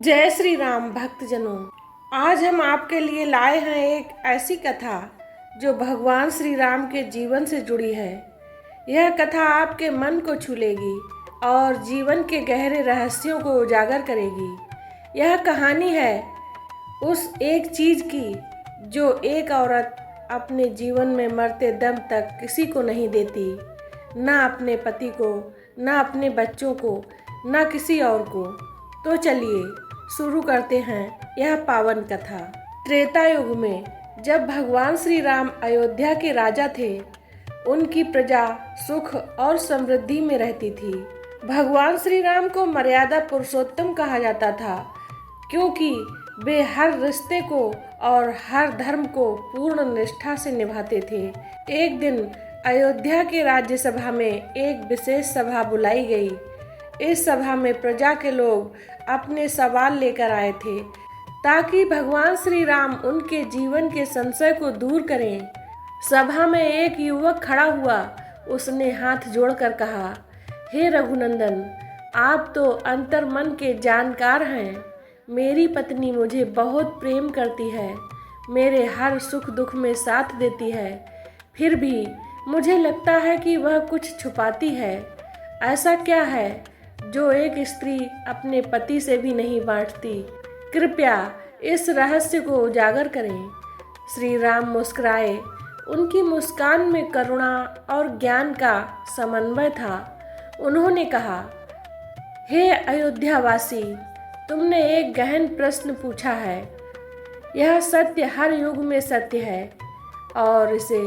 जय श्री राम भक्तजनों। आज हम आपके लिए लाए हैं एक ऐसी कथा जो भगवान श्री राम के जीवन से जुड़ी है। यह कथा आपके मन को छू लेगी और जीवन के गहरे रहस्यों को उजागर करेगी। यह कहानी है उस एक चीज की जो एक औरत अपने जीवन में मरते दम तक किसी को नहीं देती, ना अपने पति को, ना अपने बच्चों को, ना किसी और को। तो चलिए शुरू करते हैं यह पावन कथा। त्रेता युग में जब भगवान श्री राम अयोध्या के राजा थे, उनकी प्रजा सुख और समृद्धि में रहती थी। भगवान श्री राम को मर्यादा पुरुषोत्तम कहा जाता था, क्योंकि वे हर रिश्ते को और हर धर्म को पूर्ण निष्ठा से निभाते थे। एक दिन अयोध्या के राज्यसभा में एक विशेष सभा बुलाई गई। इस सभा में प्रजा के लोग अपने सवाल लेकर आए थे ताकि भगवान श्री राम उनके जीवन के संशय को दूर करें। सभा में एक युवक खड़ा हुआ। उसने हाथ जोड़कर कहा, हे रघुनंदन, आप तो अंतर्मन के जानकार हैं। मेरी पत्नी मुझे बहुत प्रेम करती है, मेरे हर सुख दुख में साथ देती है। फिर भी मुझे लगता है कि वह कुछ छुपाती है। ऐसा क्या है जो एक स्त्री अपने पति से भी नहीं बांटती? कृपया इस रहस्य को उजागर करें। श्री राम मुस्कुराए। उनकी मुस्कान में करुणा और ज्ञान का समन्वय था। उन्होंने कहा, हे अयोध्यावासी, तुमने एक गहन प्रश्न पूछा है। यह सत्य हर युग में सत्य है और इसे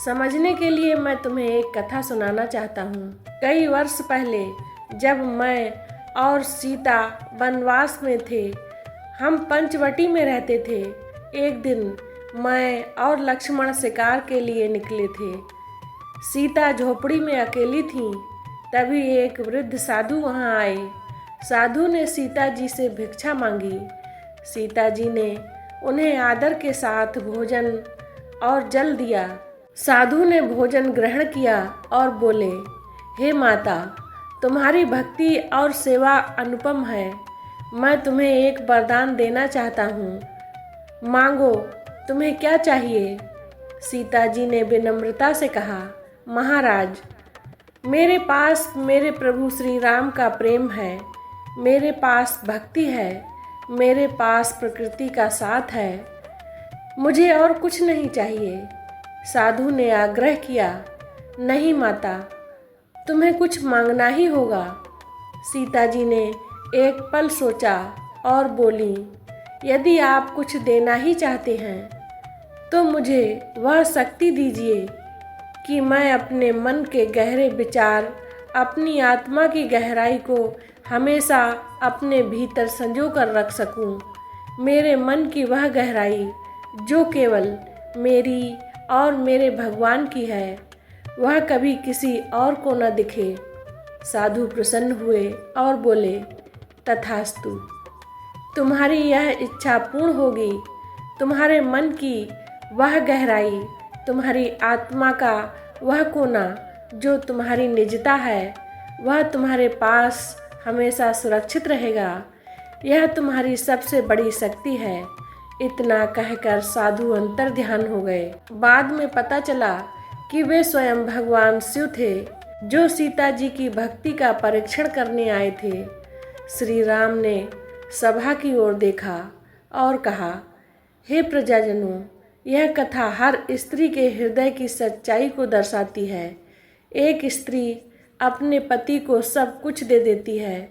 समझने के लिए मैं तुम्हें एक कथा सुनाना चाहता हूँ। कई वर्ष पहले जब मैं और सीता वनवास में थे, हम पंचवटी में रहते थे। एक दिन मैं और लक्ष्मण शिकार के लिए निकले थे। सीता झोपड़ी में अकेली थी। तभी एक वृद्ध साधु वहां आए। साधु ने सीता जी से भिक्षा मांगी। सीता जी ने उन्हें आदर के साथ भोजन और जल दिया। साधु ने भोजन ग्रहण किया और बोले, हे माता, तुम्हारी भक्ति और सेवा अनुपम है। मैं तुम्हें एक वरदान देना चाहता हूँ। मांगो, तुम्हें क्या चाहिए? सीता जी ने विनम्रता से कहा, महाराज, मेरे पास मेरे प्रभु श्री राम का प्रेम है, मेरे पास भक्ति है, मेरे पास प्रकृति का साथ है। मुझे और कुछ नहीं चाहिए। साधु ने आग्रह किया, नहीं माता, तुम्हें कुछ मांगना ही होगा। सीता जी ने एक पल सोचा और बोली, यदि आप कुछ देना ही चाहते हैं तो मुझे वह शक्ति दीजिए कि मैं अपने मन के गहरे विचार, अपनी आत्मा की गहराई को हमेशा अपने भीतर संजो कर रख सकूं। मेरे मन की वह गहराई जो केवल मेरी और मेरे भगवान की है, वह कभी किसी और को न दिखे। साधु प्रसन्न हुए और बोले, तथास्तु, तुम्हारी यह इच्छा पूर्ण होगी। तुम्हारे मन की वह गहराई, तुम्हारी आत्मा का वह कोना जो तुम्हारी निजता है, वह तुम्हारे पास हमेशा सुरक्षित रहेगा। यह तुम्हारी सबसे बड़ी शक्ति है। इतना कहकर साधु अंतर ध्यान हो गए। बाद में पता चला कि वे स्वयं भगवान शिव थे, जो सीता जी की भक्ति का परीक्षण करने आए थे। श्री राम ने सभा की ओर देखा और कहा, हे प्रजाजनों, यह कथा हर स्त्री के हृदय की सच्चाई को दर्शाती है। एक स्त्री अपने पति को सब कुछ दे देती है,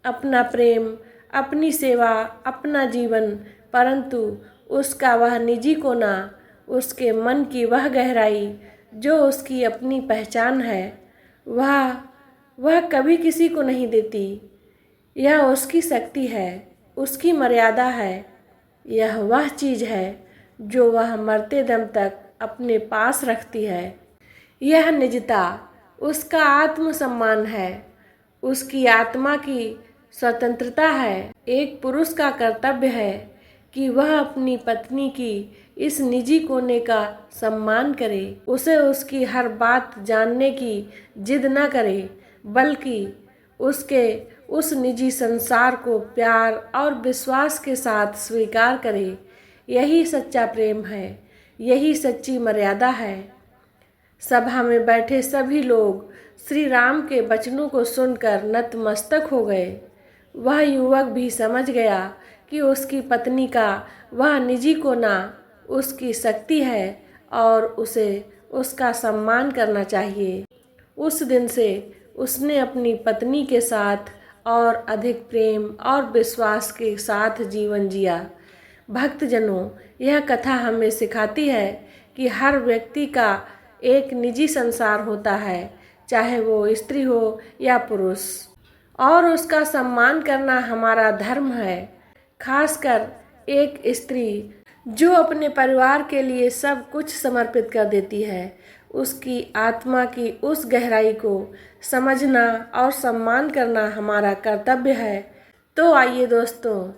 अपना प्रेम, अपनी सेवा, अपना जीवन, परंतु उसका वह निजी कोना, उसके मन की वह गहराई जो उसकी अपनी पहचान है, वह कभी किसी को नहीं देती। यह उसकी शक्ति है, उसकी मर्यादा है। यह वह चीज़ है जो वह मरते दम तक अपने पास रखती है। यह निजता उसका आत्मसम्मान है, उसकी आत्मा की स्वतंत्रता है। एक पुरुष का कर्तव्य है कि वह अपनी पत्नी की इस निजी कोने का सम्मान करे, उसे उसकी हर बात जानने की जिद न करे, बल्कि उस निजी संसार को प्यार और विश्वास के साथ स्वीकार करे। यही सच्चा प्रेम है, यही सच्ची मर्यादा है। सभा में बैठे सभी लोग श्री राम के वचनों को सुनकर नतमस्तक हो गए। वह युवक भी समझ गया कि उसकी पत्नी का वह निजी कोना उसकी शक्ति है और उसे उसका सम्मान करना चाहिए। उस दिन से उसने अपनी पत्नी के साथ और अधिक प्रेम और विश्वास के साथ जीवन जिया। भक्तजनों, यह कथा हमें सिखाती है कि हर व्यक्ति का एक निजी संसार होता है, चाहे वो स्त्री हो या पुरुष, और उसका सम्मान करना हमारा धर्म है। खासकर एक स्त्री जो अपने परिवार के लिए सब कुछ समर्पित कर देती है, उसकी आत्मा की उस गहराई को समझना और सम्मान करना हमारा कर्तव्य है। तो आइए दोस्तों,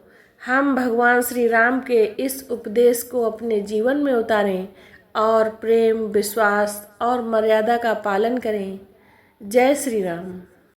हम भगवान श्री राम के इस उपदेश को अपने जीवन में उतारें और प्रेम, विश्वास और मर्यादा का पालन करें। जय श्री राम।